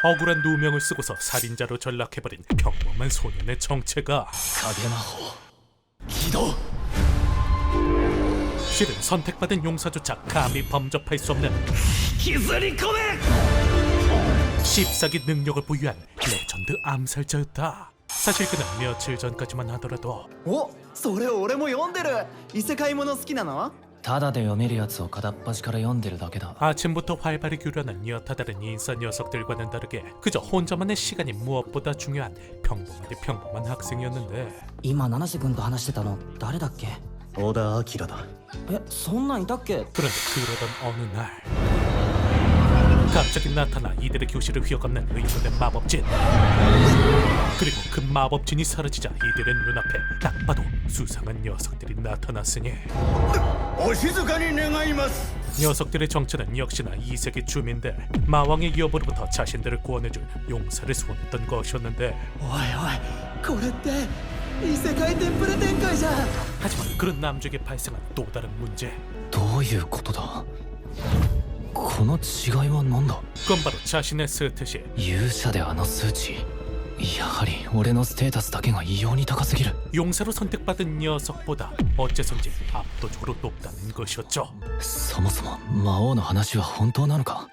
억울한 누명을 쓰고서 살인자로 전락해버린 평범한 소년의 정체가 기도. 실은 선택받은 용사조차 감히 범접할 수 없는 削り込め 씹사기 능력을 보유한 레전드 암살자였다. 사실 그는 며칠 전까지만 하더라도 お、それ俺も読んでる。異世界もの好きなの？ただで読めるやつを片っ端から読んでるだけだ。 아침부터 활발히 교류하는 여타 다른 인싸 녀석들과는 다르게 그저 혼자만의 시간이 무엇보다 중요한 평범하디 평범한 학생이었는데 今七瀬君と話してたの誰だっけ？小田明だ。え、そんなんいたっけ？ 그런데 그러던 어느 날 갑자기 나타나 이들의 교실을 휘어감는 의문의 마법진. 그리고 그 마법진이 사라지자 이들의 눈앞에 딱 봐도 수상한 녀석들이 나타났으니 お静かに願います。 녀석들의 정체는 역시나 이 세계 주민들 마왕의 여부로부터 자신들을 구원해줄 용사를 소원했던 것이었는데 おいおい、これって異世界テンプレ展開じゃん。 하지만 그런 남주에게 발생한 또 다른 문제. どういうことだ。この違いは何だ。 그건 바로 자신의 스탯이 勇者であの数値。やはり俺のステータスだけが異様に高すぎる。 용사로 선택받은 녀석보다 어째선지 압도적으로 높다는 것이었죠. そもそも魔王の話は本当なのか。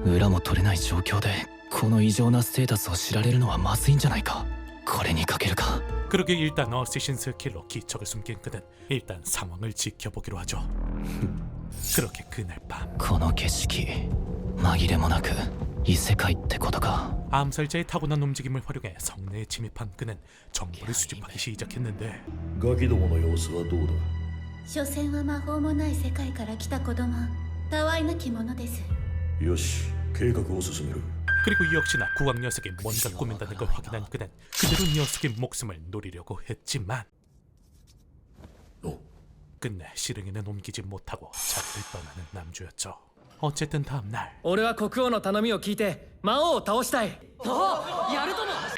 裏も取れない状況でこの異常なステータスを知られるのはまずいんじゃないか。これにかけるか。 그러게 일단 어쌔신 스킬로 기척을 숨긴 그는 일단 상황을 지켜보기로 하죠. 그렇게 그날 밤 この景色紛れもなく異世界ってことか。 암살자의 타고난 움직임을 활용해 성내에 침입한 그는 정보를 수집하기 시작했는데 ガキどもの様子はどうだ。所詮は魔法もない世界から来た子供、たわいなき者です。よし、計画を進める。 그리고 역시나 국왕 녀석이 뭔가 꾸민다는 걸 확인한 그는 그대로 녀석의 목숨을 노리려고 했지만 끝내 실행에는 옮기지 못하고 자리를 떠나는 남주였죠. 어쨌든 다음날 俺は国王の頼みを聞いて魔王を倒したい。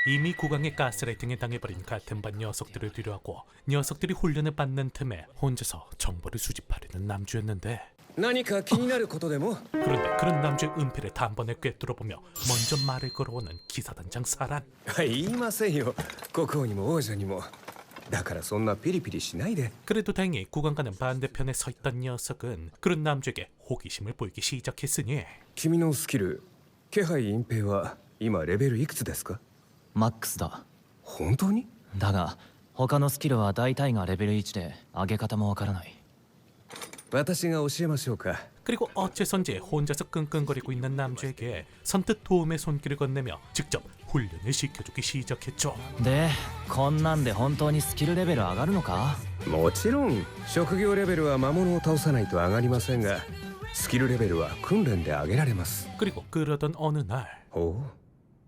이미 국왕의 가스라이팅에 당해버린 같은 반 녀석들을 뒤로하고 녀석들이 훈련을 받는 틈에 혼자서 정보를 수집하려는 남주였는데 何か気になることでも。 그런데 그런 남주의 은폐를 단번에 꿰뚫어보며 먼저 말을 걸어오는 기사단장 사란. 言いませんよ。国王にも王女にも。だからそんなピリピリしないで。 그래도 다행히 국왕과는 반대편에 서 있던 녀석은 그런 남주에게 호기심을 보이기 시작했으니 君のスキル、気配隠蔽は今レベルいくつですか。マックスだ。本当に。だが他のスキルは大体がレベル1で上げ方もわからない。私が教えましょうか。 그리고 어째선지 혼자서 끙끙거리고 있는 남주에게 선뜻 도움의 손길을 건네며 직접 훈련을 시켜주기 시작했죠. でこんなんで本当にスキルレベル上がるのか。もちろん職業レベルは魔物を倒さないと上がりませんが、スキルレベルは訓練で上げられます。 그리고 그러던 어느 날 おう。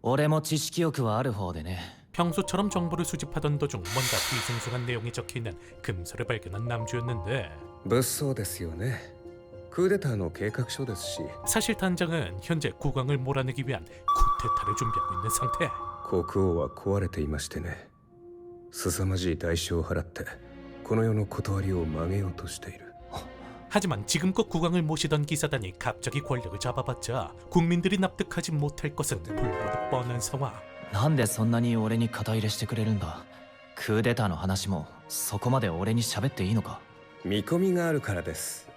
俺も知識欲はある方でね。 평소처럼 정보를 수집하던 도중 뭔가 뒤숭숭한 내용이 적혀있는 금서를 발견한 남주였는데 物騒ですよね。クーデターの計画書ですし。 사실 단장은 현재 국왕을 몰아내기 위한 쿠데타를 준비하고 있는 상태. 国王は壊れていましてね。凄まじい代償を払ってこの世の断りを曲げようとしている。 하지만 지금껏 국왕을 모시던 기사단이 갑자기 권력을 잡아봤자 국민들이 납득하지 못할 것은 불보듯 뻔한 상황. なんでそんなに俺に肩入れしてくれるんだ。クーデターの話もそこまで俺に喋っていいのか。見込みがあるからです。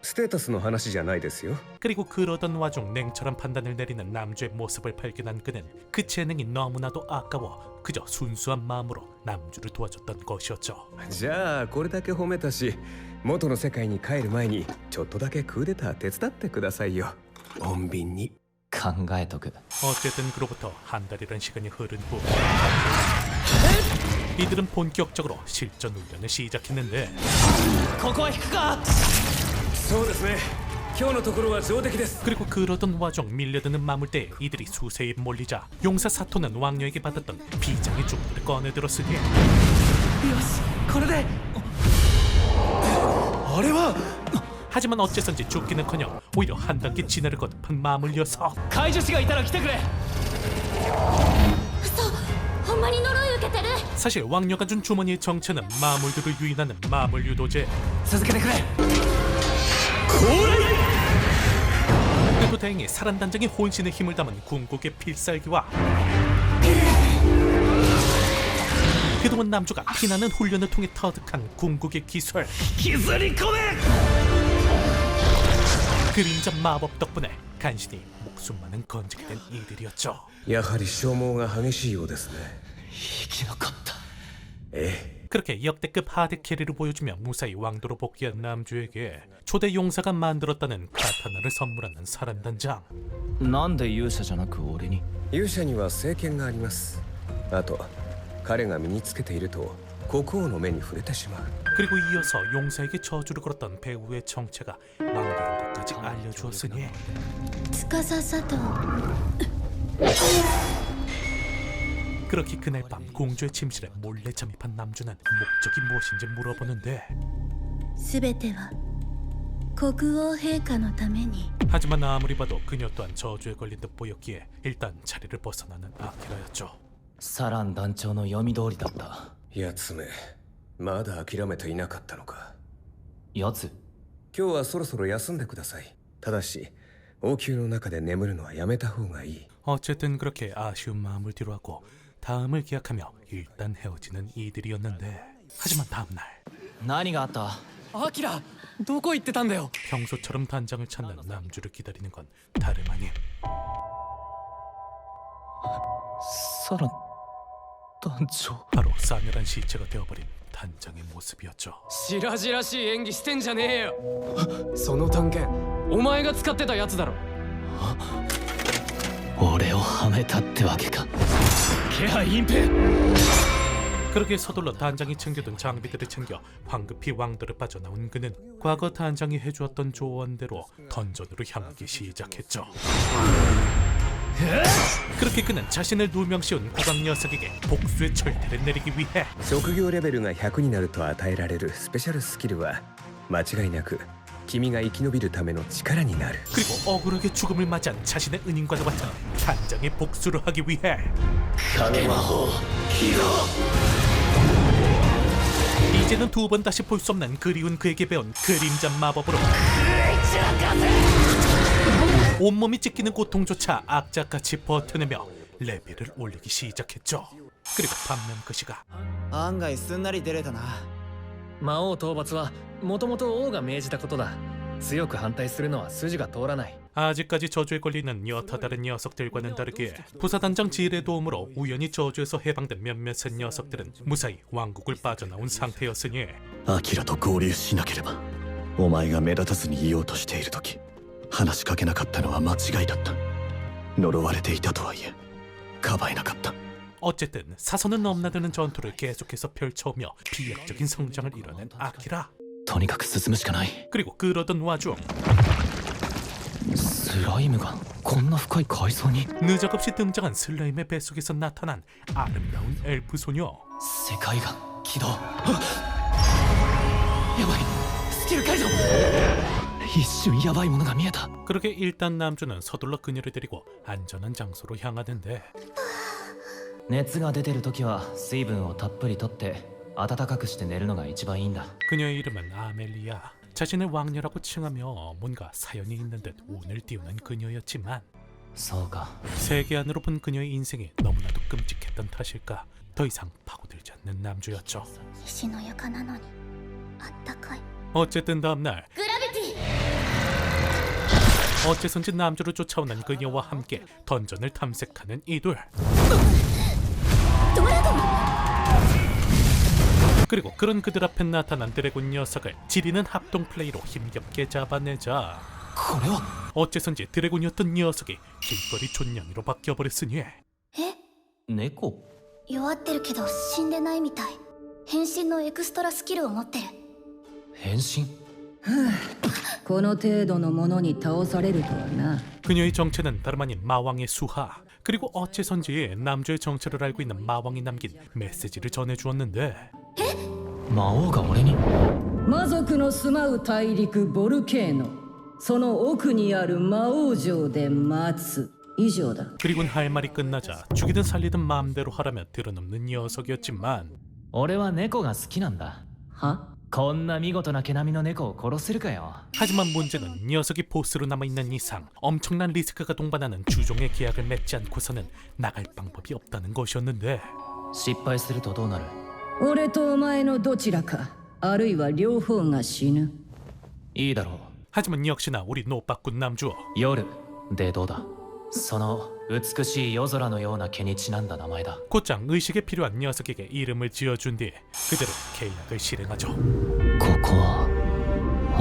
ステータスの話じゃないですよ。 그리고 그러던 와중 냉철한 판단을 내리는 남주의 모습을 발견한 그는 그 재능이 너무나도 아까워 그저 순수한 마음으로 남주를 도와줬던 것이었죠. じゃあこれだけ褒めたし、元の世界に帰る前にちょっとだけクーデター手伝ってくださいよ。穏便に。考えとく。 어쨌든 그로부터 한 달이란 시간이 흐른 후 이들은 본격적으로 실전 훈련을 시작했는데 ここは引くか。そうですね。今日のところは上出来です。 그리고 그러던 와중 밀려드는 마물대에 이들이 수세에 몰리자 용사 사토는 왕녀에게 받았던 비장의 주문을 꺼내들었으니 よし、これで。あれは。 하지만 어째선지 죽기는커녕 오히려 한 단계 진화를 거듭한 마물 녀석. 介助士がいたら来てくれ。嘘、ほんまに呪い受けてる。 사실 왕녀가 준 주머니의 정체는 마물들을 유인하는 마물 유도제. 続けてくれ。 그래도 다행히 사란단장이 혼신의 힘을 담은 궁극의 필살기와 그동안 남주가 피나는 훈련을 통해 터득한 궁극의 기술 그림자 마법 덕분에 간신히 목숨만은 건지게 된 이들이었죠. やはり消耗が激しいようですね。生き残った。 그렇게 역대급 하드 캐리를 보여주며 무사히 왕도로 복귀한 남주에게 초대 용사가 만들었다는 카타나를 선물하는 사란단장. なんで勇者じゃなく俺に？勇者には聖剣があります。あと彼が身につけていると国王の目に触れてしまう。 그리고 이어서 용사에게 저주를 걸었던 배우의 정체가 왕도란 것까지 알려주었으니 司佐藤 그렇게 그날 밤 공주의 침실에 몰래 잠입한 남주는 목적이 무엇인지 물어보는데 全ては国王陛下のために 하지만 아무리 봐도 그녀 또한 저주에 걸린 듯 보였기에 일단 자리를 벗어나는 아키라였죠. サラン団長の読み通りだった。やつめまだ諦めていなかったのか。やつ？今日はそろそろ休んでください。ただし王宮の中で眠るのはやめた方がいい。 어쨌든 그렇게 아쉬운 마음을 뒤로하고 다음을 기약하며 일단 헤어지는 이들이었는데 하지만 다음날 何があった？アキラどこ行ってたんだよ。 평소처럼 단장을 찾는 남주를 기다리는 건 다름 아닌 サラン団長。 바로 싸늘한 시체가 되어버린 단장의 모습이었죠. 白々しい演技してんじゃねえよ。その探検お前が使ってたやつだろ。俺をはめたってわけか。気配隠蔽。 그렇게 서둘러 단장이 챙겨둔 장비들을 챙겨 황급히 왕도를 빠져나온 그는 과거 단장이 해주었던 조언대로 던전으로 향하기 시작했죠. 그렇게 그는 자신을 누명 씌운 국왕 녀석에게 복수의 철퇴를 내리기 위해 職業レベルが100になると与えられるスペシャルスキルは間違いなく君が生き延びるための力になる。 그리고 억울하게 죽음을 맞이한 자신의 은인과도 같은 단장의 복수를 하기 위해 이제는 두 번 다시 볼 수 없는 그리운 그에게 배운 그림자 마법으로 온몸이 찢기는 고통조차 악착같이 버텨내며 레벨을 올리기 시작했죠. 그리고 반면 그 시각 案外すんなり出れたな。魔王討伐はもともと王が命じたことだ。強く反対するのは筋が通らない。 아직까지 저주에 걸리는 여타 다른 녀석들과는 다르게 부사단장 지일의 도움으로 우연히 저주에서 해방된 몇몇의 녀석들은 무사히 왕국을 빠져나온 상태였으니 アキラと合流しなければお前が目立たずにいようとしている時話しかけなかったのは間違いだった。呪われていたとはいえかばえなかった。 어쨌든 사선을 넘나드는 전투를 계속해서 펼쳐오며 비약적인 성장을 이뤄낸 아키라. とにかく進むしかない。 그리고 그러던 와중 スライムがこんな深い海藻に。 느적없이 등장한 슬라임의 뱃속에서 나타난 아름다운 엘프 소녀. 世界が起動。やばい、スキル解除。一瞬やばいものが見えた。 그렇게 일단 남주는 서둘러 그녀를 데리고 안전한 장소로 향하는데 熱が出てる時は水分をたっぷりとって暖かくして寝るのが一番いいんだ。 그녀의 이름은 아멜리아. 자신을 왕녀라고 칭하며 뭔가 사연이 있는 듯 운을 띄우는 그녀였지만 そうか。 세계 안으로 본 그녀의 인생이 너무나도 끔찍했던 탓일까 더 이상 파고들지 않는 남주였죠. 石の床なのにあったかい 어쨌든 다음날 グラビティ 어째선지 남주를 쫓아오는 그녀와 함께 던전을 탐색하는 이들. ドラゴン 그리고 그런 그들 앞에 나타난 드래곤 녀석을 지리는 합동 플레이로 힘겹게 잡아내자 これは 어째선지 드래곤이었던 녀석이 길거리 촌냥이로 바뀌어버렸으니 え猫。弱ってるけど死んでないみたい。変身のエクストラスキルを持ってる。変身。この程度のものに倒されるとはな。 그녀의 정체는 다름 아닌 마왕의 수하. 그리고 어째선지 남주의 정체를 알고 있는 마왕이 남긴 메시지를 전해주었는데 魔王が俺に。魔族の住まう大陸ボルケーノ、その奥にある魔王城で待つ。以上だ。 그리고는 할 말이 끝나자 죽이든 살리든 마음대로 하라며 들어눕는 녀석이었지만 俺は猫が好きなんだ。は？こんな見事な毛並みの猫を殺せるかよ 하지만 문제는 녀석이 보스로 남아있는 이상 엄청난 리스크가 동반하는 주종의 계약을 맺지 않고서는 나갈 방법이 없다는 것이었는데 失敗するとどうなる俺とお前のどちらかあるいは両方が死ぬいいだろう 하지만 역시나 우리 노빠꾼 남주 夜でどうだその美しい夜空のような毛にちなんだ名前だ 곧장 의식에 필요한 녀석에게 이름을 지어준 뒤 그대로 계약을 실행하죠. ここは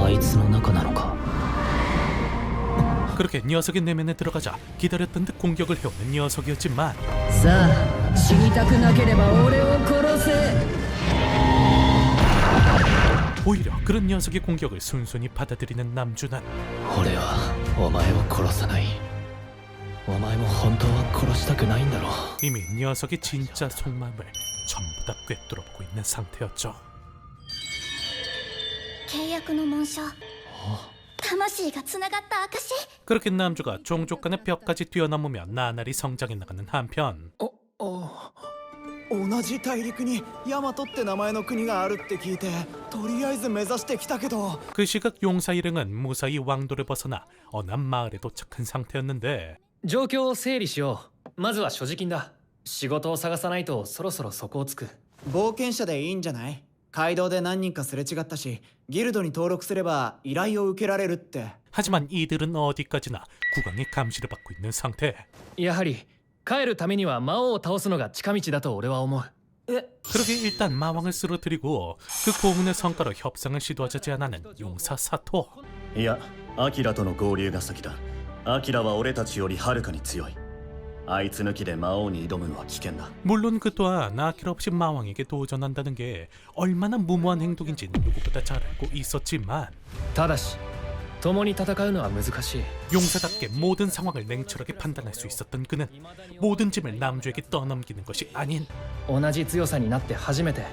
あいつの中なのか 그렇게 녀석의 내면에 들어가자 기다렸던 듯 공격을 해오는 녀석이었지만 さあ死にたくなければ俺を殺せ 오히려 그런 녀석의 공격을 순순히 받아들이는 남주는 俺はお前を殺さないお前も本当は殺したくないんだろう 이미 녀석의 진짜 속마음을 전부 다 꿰뚫어보고 있는 상태였죠. 契約の紋章魂がつながった証 그렇게 남주가 종족 간의 벽까지 뛰어넘으며 나날이 성장해 나가는 한편 同じ大陸にヤマトって名前の国があるって聞いてとりあえず目指してきたけど 그 시각 용사 일행은 무사히 왕도를 벗어나 어느 한 마을에 도착한 상태였는데 状況を整理しよう。まずは所持金だ。仕事を探さないとそろそろ底をつく。冒険者でいいんじゃない？街道で何人かすれ違ったしギルドに登録すれば依頼を受けられるって 하지만 이들은 어디까지나 국왕의 감시를 받고 있는 상태. やはり帰るためには魔王を倒すのが近道だと俺は思う。 그러게 일단 마왕을 쓰러뜨리고 그 고문의 성과로 협상을 시도하지 않는 용사 사토. いやアキラとの合流が先だアキラは俺たちよりはるかに強いあいつ抜きで魔王に挑むのは危険だ 물론 그 또한 아킬 없이 마왕에게 도전한다는 게 얼마나 무모한 행동인지 누구보다 잘 알고 있었지만 ただし共に戦うのは難しい。 용사답게 모든 상황을 냉철하게 판단할 수 있었던 그는 모든 짐을 남주에게 떠넘기는 것이 아닌 同じ強さになって初めて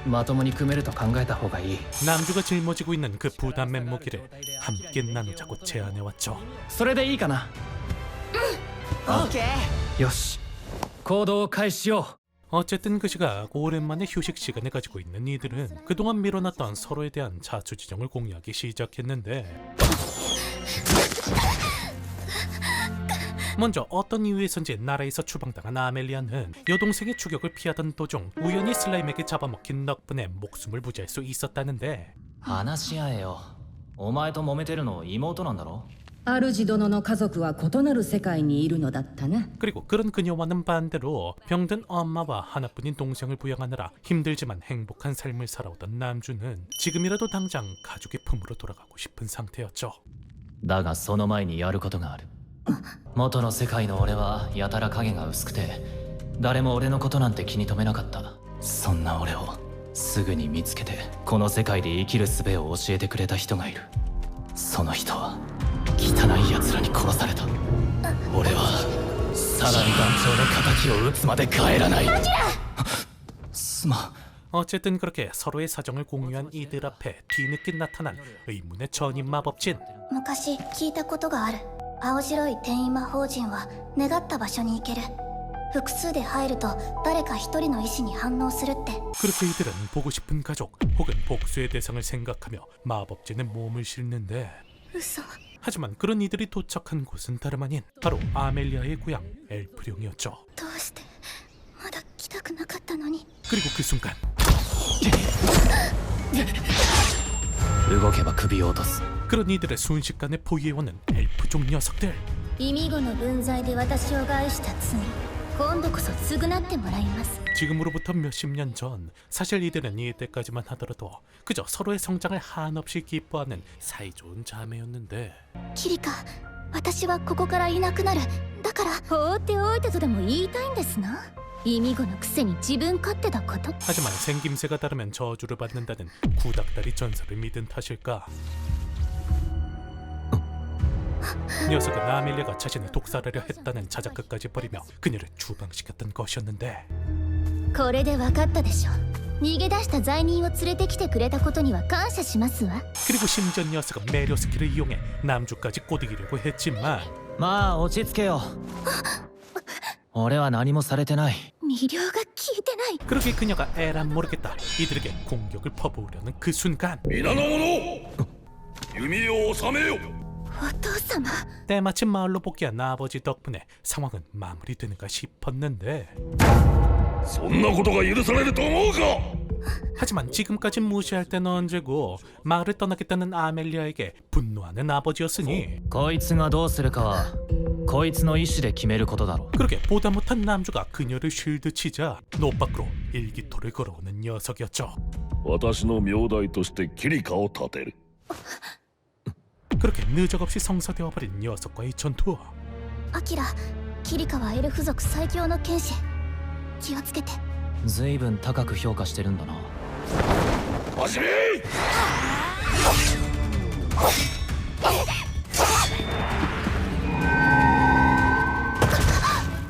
まともに組めると考えた方がいい。 남주가 짊어지고 있는 그 부담의 무기를 함께 나누자고 제안해왔죠. それでいいかな。オッケーよし、行動を開始しよう。 어쨌든 그 시각 오랜만에 휴식 시간을 가지고 있는 이들은 그동안 밀어놨던 서로에 대한 자초지종을 공유하기 시작했는데 먼저 어떤 이유에선지 나라에서 추방당한 아멜리아는 여동생의 추격을 피하던 도중 우연히 슬라임에게 잡아먹힌 덕분에 목숨을 부지할 수 있었다는데 話し合えよお前と揉めてるの妹なんだろ主殿の家族は異なる世界にいるのだったな 그리고 그런 그녀와는 반대로 병든 엄마와 하나뿐인 동생을 부양하느라 힘들지만 행복한 삶을 살아오던 남주는 지금이라도 당장 가족의 품으로 돌아가고 싶은 상태였죠. だがその前にやることがある元の世界の俺はやたら影が薄くて誰も俺のことなんて気に留めなかったそんな俺をすぐに見つけてこの世界で生きる術を教えてくれた人がいるその人は汚い奴らに殺された俺はさらに団長の仇を撃つまで帰らないすまん 어쨌든 그렇게 서로의 사정을 공유한 이들 앞에 뒤늦게 나타난 의문의 전임 마법진 昔聞いたことがある。青白い転移魔法陣は願った場所に行ける。複数で入ると誰か一人の意志に反応するって。 그렇게 이들은 보고 싶은 가족 혹은 복수의 대상을 생각하며 마법진에 몸을 싣는데 嘘。 하지만 그런 이들이 도착한 곳은 다름 아닌 바로 아멜리아의 고향 엘프령이었죠. どうしてまだ来たくなかったのに。 그리고 그 순간 動けば首を落とす 그런 이들의 순식간에 포위해오는 엘프족 녀석들 意味後の分際で私を害した罪、今度こそ償ってもらいます。 지금으로부터 몇십 년 전 사실 이들은 이때까지만 하더라도 그저 서로의 성장을 한없이 기뻐하는 사이좋은 자매였는데 キリカ、私はここからいなくなる。だから放っておいたとでも言いたいんですな。意味後のくせに自分勝手なこと。 하지만 생김새가 다르면 저주를 받는다는 구닥다리 전설을 믿은 탓일까 녀석은 아멜리아가 자신을 독살하려 했다는 자작극까지 벌이며 그녀를 추방시켰던 것이었는데 これで分かったでしょ。逃げ出した罪人を連れてきてくれたことには感謝しますわ。 그리고 심지어 녀석은 매료 스킬을 이용해 남주까지 꼬드기려고 했지만 まあ落ち着けよ俺は何もされてない魅了が効いてない。ない。 그렇게 그녀가 에란 모르겠다 이들에게 공격을 퍼부으려는 그 순간 皆の者弓を収めよ。お父様。 때마침 마을로 복귀한 아버지 덕분에 상황은 마무리되는가 싶었는데 そんなことが許されると思うか。 하지만 지금까지 무시할 때는 언제고 마을을 떠나겠다는 아멜리아에게 분노하는 아버지였으니 こいつがどうするかはこいつの意志で決めることだろう。 그렇게 보다 못한 남주가 그녀를 쉴드 치자 노 밖으로 일기토를 걸어오는 녀석이었죠. 私の名代としてキリカを立てる。 그렇게 느적없이 성사되어버린 녀석과의 전투. アキラ、キリカはエルフ族最強の剣士。気をつけて。ずいぶん高く評価してるんだな。走れ。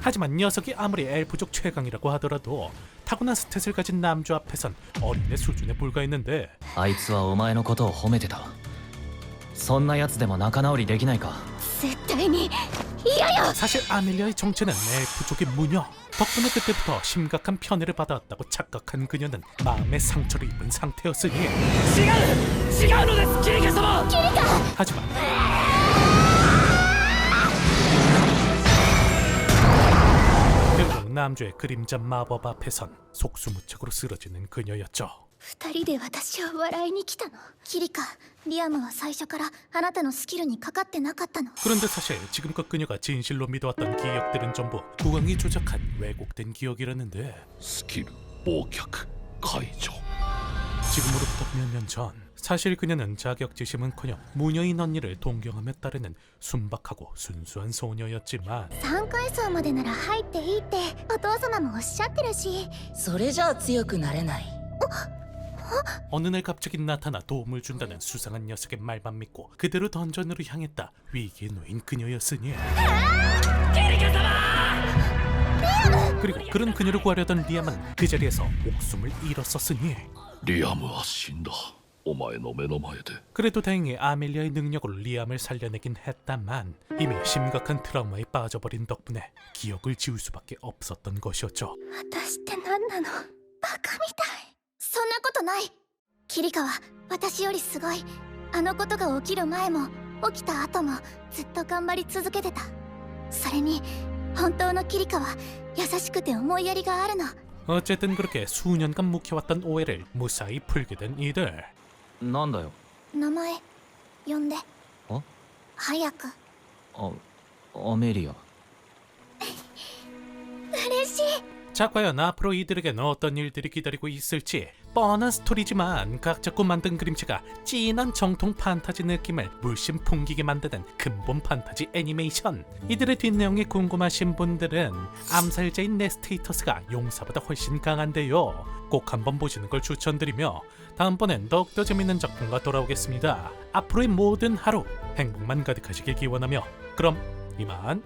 하지만 녀석이 아무리 엘프족 최강이라고 하더라도 타고난 스탯을 가진 남주 앞에선 어린애 수준에 불과했는데 あいつはお前のことを褒めてた。そんなやつでも仲直りできないか。絶対に嫌よ。 사실 아멜리아의 정체는 엘프족의 무녀. 덕분에 그때부터 심각한 편애를 받아왔다고 착각한 그녀는 마음의 상처를 입은 상태였으니 하지만 결국 남주의 그림자 마법 앞에선 속수무책으로 쓰러지는 그녀였죠. 二人で私を笑いに来たの。キリカ、リアムは最初からあなたのスキルにかかってなかったの。 그런데 사실 지금껏 그녀가 진실로 믿어왔던 기억들은 전부 국왕이 조작한 왜곡된 기억이라는데 スキル忘却解除。 지금으로부터 몇 년 전 사실 그녀는 자격지심은커녕 무녀인 언니를 동경하며 따르는 순박하고 순수한 소녀였지만 3階層までなら入っていいってお父様もおっしゃってるし。それじゃあ強くなれない。 어느 날 갑자기 나타나 도움을 준다는 수상한 녀석의 말만 믿고 그대로 던전으로 향했다. 위기에 놓인 그녀였으니 그리고 그런 그녀를 구하려던 리암은 그 자리에서 목숨을 잃었었으니 リアムは死んだ。お前の目の前で。 그래도 다행히 아멜리아의 능력으로 리암을 살려내긴 했다만 이미 심각한 트라우마에 빠져버린 덕분에 기억을 지울 수밖에 없었던 것이었죠. 私って何なの。バカみたい。そんなことない。キリカは私よりすごい。あのことが起きる前も起きた後もずっと頑張り続けてた。それに本当のキリカは優しくて思いやりがあるの。 어쨌든 그렇게 수년간 묵혀왔던 오해를 무사히 풀게 된 이들. なんだよ。名前呼んで。あ？早く。アメリア。嬉しい。 자, 과연 앞으로 이들에게는 어떤 일들이 기다리고 있을지 뻔한 스토리지만 각 잡고 만든 그림체가 진한 정통 판타지 느낌을 물씬 풍기게 만드는 근본 판타지 애니메이션. 이들의 뒷내용이 궁금하신 분들은 암살자인 네스테이터스가 용사보다 훨씬 강한데요. 꼭 한번 보시는 걸 추천드리며 다음번엔 더욱더 재밌는 작품과 돌아오겠습니다. 앞으로의 모든 하루 행복만 가득하시길 기원하며 그럼 이만